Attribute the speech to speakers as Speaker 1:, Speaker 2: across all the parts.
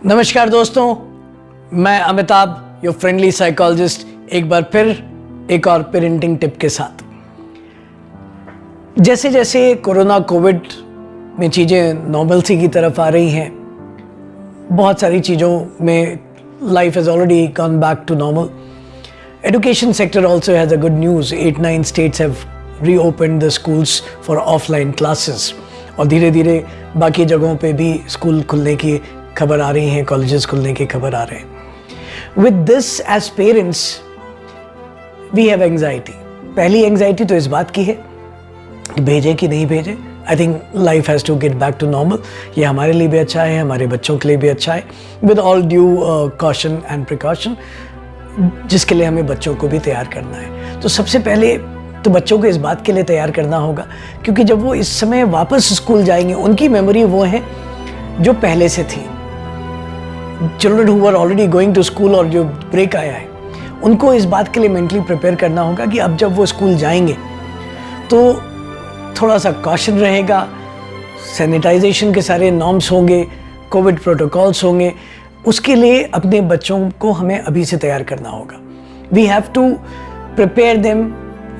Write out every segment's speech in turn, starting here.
Speaker 1: नमस्कार दोस्तों, मैं अमिताभ योर फ्रेंडली साइकोलॉजिस्ट एक बार फिर एक और पेरेंटिंग टिप के साथ। जैसे जैसे कोरोना कोविड में चीज़ें नॉर्मलसी की तरफ आ रही हैं, बहुत सारी चीज़ों में life has already gone back to normal. Education sector also has a good news. 8-9 states have reopened the schools for offline classes और धीरे धीरे बाकी जगहों पे भी स्कूल खुलने की खबर आ रही हैं, कॉलेजेस खुलने की खबर आ रहे हैं। With this as parents we have anxiety. पहली एंग्जाइटी तो इस बात की है कि भेजे कि नहीं भेजे। I think life has to get back to normal. ये हमारे लिए भी अच्छा है, हमारे बच्चों के लिए भी अच्छा है, with all due caution and precaution, जिसके लिए हमें बच्चों को भी तैयार करना है। तो सबसे पहले तो बच्चों को इस बात के लिए तैयार करना होगा क्योंकि जब वो इस समय वापस स्कूल जाएंगे, उनकी मेमोरी वो है जो पहले से थी। Children who are already going to school और जो ब्रेक आया है, उनको इस बात के लिए मेंटली प्रिपेयर करना होगा कि अब जब वो स्कूल जाएंगे तो थोड़ा सा कॉशन रहेगा, सैनिटाइजेशन के सारे नॉर्म्स होंगे, कोविड प्रोटोकॉल्स होंगे। उसके लिए अपने बच्चों को हमें अभी से तैयार करना होगा। We have to prepare them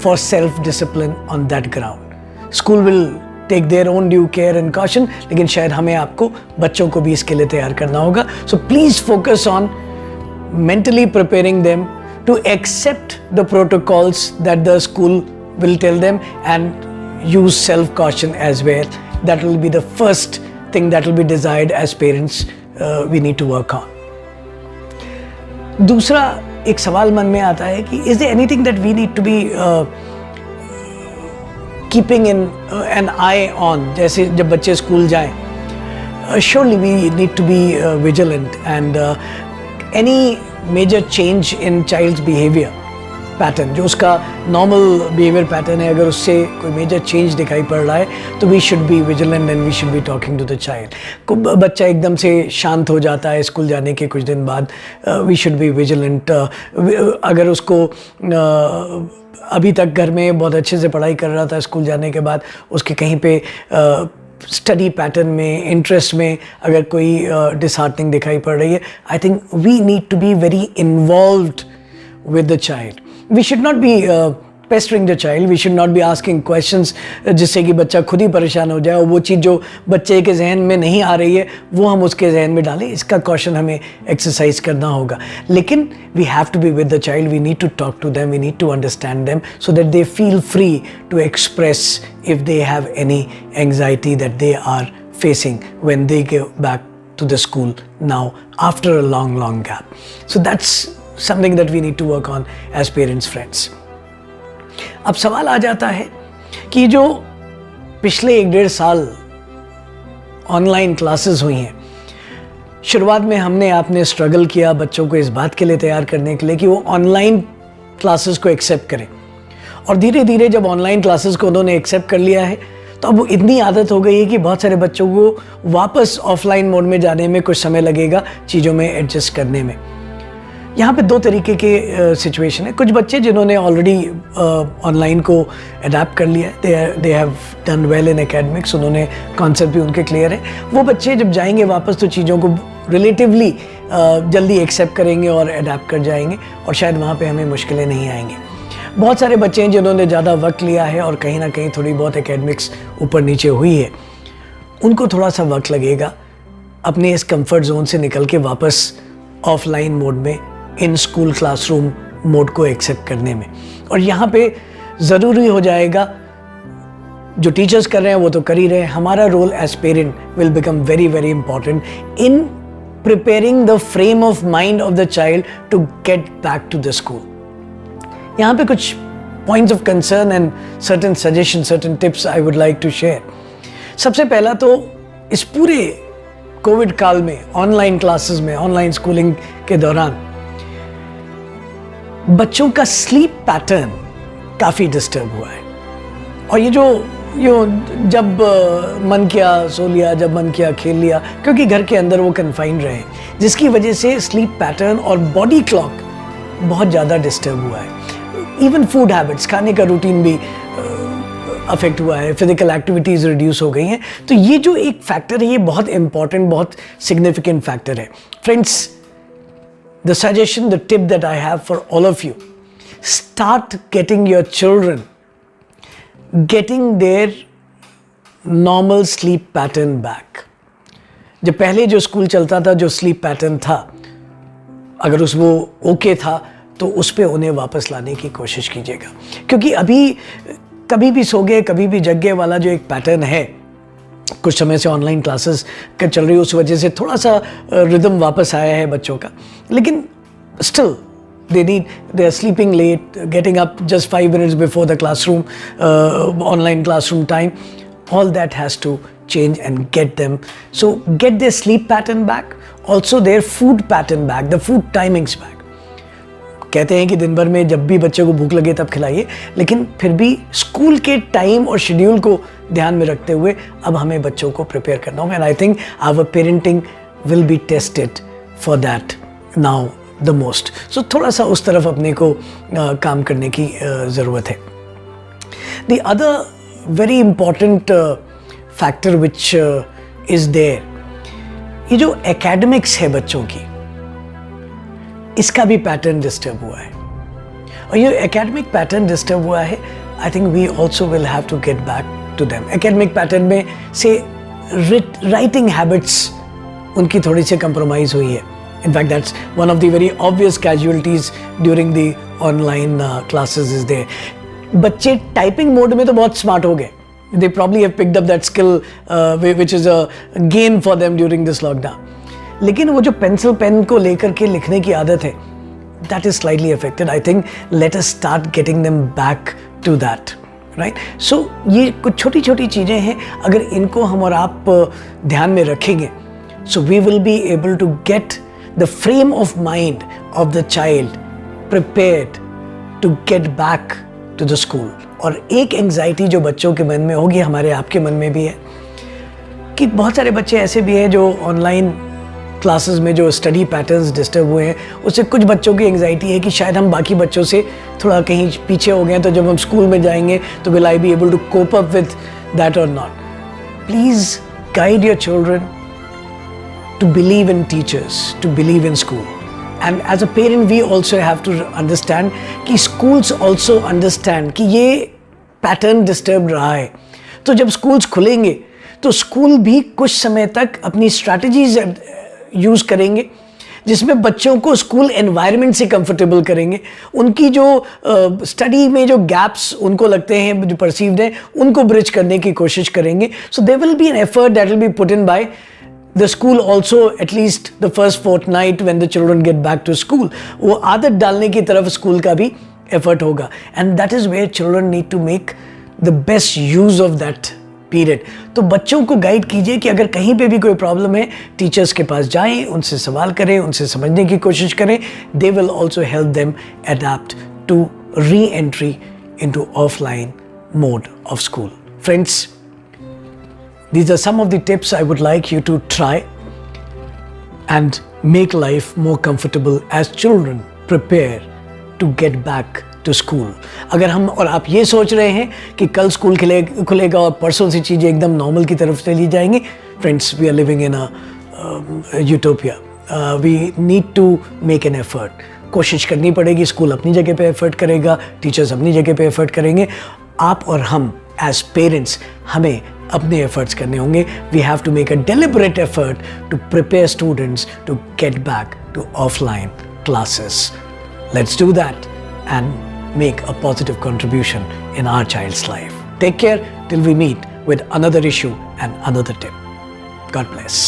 Speaker 1: for self discipline on that ground. School will take their own due care and caution, लेकिन शायद हमें आपको बच्चों को भी इसके लिए तैयार करना होगा। So please focus on mentally preparing them to accept the protocols that the school will tell them and use self caution as well. That will be the first thing that will be desired as parents we need to work on. दूसरा एक सवाल मन में आता है कि is there anything that we need to be keeping an eye on, जैसे जब बच्चे स्कूल जाएं, surely we need to be vigilant and any major change in child's behavior pattern, जो उसका normal behavior pattern है, अगर उससे कोई major change दिखाई पड़ रहा है तो we should be vigilant and we should be talking to the child. बच्चा एकदम से शांत हो जाता है स्कूल जाने के कुछ दिन बाद, we should be vigilant. अगर उसको अभी तक घर में बहुत अच्छे से पढ़ाई कर रहा था, स्कूल जाने के बाद उसके कहीं पे स्टडी पैटर्न में, इंटरेस्ट में अगर कोई डिसहार्टनिंग दिखाई पड़ रही है, I think we need to be very involved with the child. We should not be pestering the child, we should not be asking questions जिससे कि बच्चा खुद ही परेशान हो जाए और वो चीज़ जो बच्चे के जहन में नहीं आ रही है वो हम उसके जहन में डालें। इसका कॉशन हमें एक्सरसाइज करना होगा, लेकिन we have to be with the child, we need to talk to them, we need to understand them so that they feel free to express if they have any anxiety that they are facing when they go back to the school now after a long gap. So that's something that we need to work on as parents, friends. अब सवाल आ जाता है कि जो पिछले 1-1.5 साल online classes हुई हैं, शुरुआत में हमने आपने स्ट्रगल किया बच्चों को इस बात के लिए तैयार करने के लिए कि वो ऑनलाइन क्लासेस को एक्सेप्ट करें, और धीरे धीरे जब ऑनलाइन क्लासेस को उन्होंने एक्सेप्ट कर लिया है तो अब वो इतनी आदत हो गई है कि बहुत सारे बच्चों को वापस ऑफलाइन मोड में जाने में कुछ समय लगेगा, चीज़ों में एडजस्ट करने में। यहाँ पे 2 तरीके के सिचुएशन है। कुछ बच्चे जिन्होंने ऑलरेडी ऑनलाइन को अडेप्ट कर लिया है, they have done well in academics, उन्होंने कॉन्सेप्ट भी उनके क्लियर है। वो बच्चे जब जाएंगे वापस तो चीज़ों को रिलेटिवली जल्दी एक्सेप्ट करेंगे और अडेप्ट कर जाएंगे और शायद वहाँ पे हमें मुश्किलें नहीं आएंगी। बहुत सारे बच्चे हैं जिन्होंने ज़्यादा वक्त लिया है और कहीं ना कहीं थोड़ी बहुत एकेडमिक्स ऊपर नीचे हुई है, उनको थोड़ा सा वक्त लगेगा अपने इस कंफर्ट जोन से निकल के वापस ऑफलाइन मोड में, इन स्कूल क्लासरूम मोड को एक्सेप्ट करने में। और यहाँ पे ज़रूरी हो जाएगा, जो टीचर्स कर रहे हैं वो तो कर ही रहे हैं, हमारा role as parent will become very very important in preparing the frame of mind of the child to get back to the school. यहाँ पे कुछ points of concern and certain suggestion, certain tips I would like to share. सबसे पहला तो इस पूरे Covid काल में, ऑनलाइन क्लासेस में, ऑनलाइन स्कूलिंग के दौरान बच्चों का स्लीप पैटर्न काफ़ी डिस्टर्ब हुआ है। और ये जब मन किया सो लिया, जब मन किया खेल लिया, क्योंकि घर के अंदर वो कन्फाइंड रहे, जिसकी वजह से स्लीप पैटर्न और बॉडी क्लॉक बहुत ज़्यादा डिस्टर्ब हुआ है। इवन फूड हैबिट्स, खाने का रूटीन भी अफेक्ट हुआ है, फिजिकल एक्टिविटीज़ रिड्यूस हो गई हैं। तो ये जो एक फैक्टर है ये बहुत इंपॉर्टेंट, बहुत सिग्निफिकेंट फैक्टर है। Friends, the suggestion, the tip that I have for all of you, start getting your children getting there normal sleep pattern back. जब पहले जो स्कूल चलता था, जो स्लीप पैटर्न था, अगर उस वो ओके था तो उस पर उन्हें वापस लाने की कोशिश कीजिएगा। क्योंकि अभी कभी भी सो गए कभी भी जग गए वाला जो एक पैटर्न है, कुछ समय से ऑनलाइन क्लासेस का चल रही है, उस वजह से थोड़ा सा रिदम वापस आया है बच्चों का, लेकिन still they are sleeping late, getting up just 5 minutes before the classroom, online classroom time. All that has to change and get them. So get their sleep pattern back, also their food pattern back, the food timings back. कहते हैं कि दिन भर में जब भी बच्चे को भूख लगे तब खिलाइए, लेकिन फिर भी स्कूल के टाइम और शेड्यूल को ध्यान में रखते हुए अब हमें बच्चों को प्रिपेयर करना होगा। And I think our parenting will be tested for that now the most. So थोड़ा सा उस तरफ अपने को काम करने की ज़रूरत है। The other very important factor which is there, ये जो एकेडमिक्स है बच्चों की, इसका भी पैटर्न डिस्टर्ब हुआ है। और ये एकेडमिक पैटर्न डिस्टर्ब हुआ है, I think we also will have to get back to them. Academic pattern में से राइटिंग हैबिट्स उनकी थोड़ी सी कंप्रोमाइज़ हुई है। In fact, that's one of the very obvious casualties during the online classes is there. बच्चे typing mode में तो बहुत स्मार्ट हो गए. They probably have picked up that skill which is a gain for them during this lockdown. लेकिन वो जो pencil pen को लेकर के लिखने की आदत है, that is slightly affected. I think let us start getting them back to that. Right? So ये कुछ छोटी छोटी चीज़ें हैं, अगर इनको हम और आप ध्यान में रखेंगे, so we will be able to get the frame of mind of the child prepared to get back to the school. और एक एंग्जाइटी जो बच्चों के मन में होगी, हमारे आपके मन में भी है, कि बहुत सारे बच्चे ऐसे भी हैं जो ऑनलाइन क्लासेस में जो स्टडी पैटर्न्स डिस्टर्ब हुए हैं, उससे कुछ बच्चों की एंग्जाइटी है कि शायद हम बाकी बच्चों से थोड़ा कहीं पीछे हो गए हैं, तो जब हम स्कूल में जाएंगे तो will I be able to cope up with that और not. Please guide your children to believe in teachers, to believe in school. And as a parent, we also have to understand कि schools also understand कि ये pattern disturbed रहा है। तो जब schools खुलेंगे तो school भी कुछ समय तक अपनी strategies use करेंगे, जिसमें बच्चों को स्कूल एनवायरनमेंट से कंफर्टेबल करेंगे, उनकी जो स्टडी में जो गैप्स उनको लगते हैं, जो परसीव्ड हैं, उनको ब्रिज करने की कोशिश करेंगे। So there will be an effort that will be put in by the school also, at least the first fortnight when the children get back to school. वो आदत डालने की तरफ स्कूल का भी एफर्ट होगा, and that is where children need to make the best use of that period. तो बच्चों को गाइड कीजिए कि अगर कहीं पे भी कोई प्रॉब्लम है, टीचर्स के पास जाएं, उनसे सवाल करें, उनसे समझने की कोशिश करें. They will also help them adapt to re-entry into offline mode of school. Friends, these are some of the tips I would like you to try and make life more comfortable as children prepare to get back to school. अगर हम और आप ये सोच रहे हैं कि कल स्कूल खुलेगा और परसों से चीज़ें एकदम नॉर्मल की तरफ चली जाएंगी, friends, we are living in a utopia. We need to make an effort. कोशिश करनी पड़ेगी. स्कूल अपनी जगह पे एफर्ट करेगा, टीचर्स अपनी जगह पे एफर्ट करेंगे, आप और हम एज पेरेंट्स हमें अपने एफर्ट्स करने होंगे. We have to make a deliberate effort to prepare students to get back to offline classes. Let's do that and make a positive contribution in our child's life. Take care till we meet with another issue and another tip. God bless.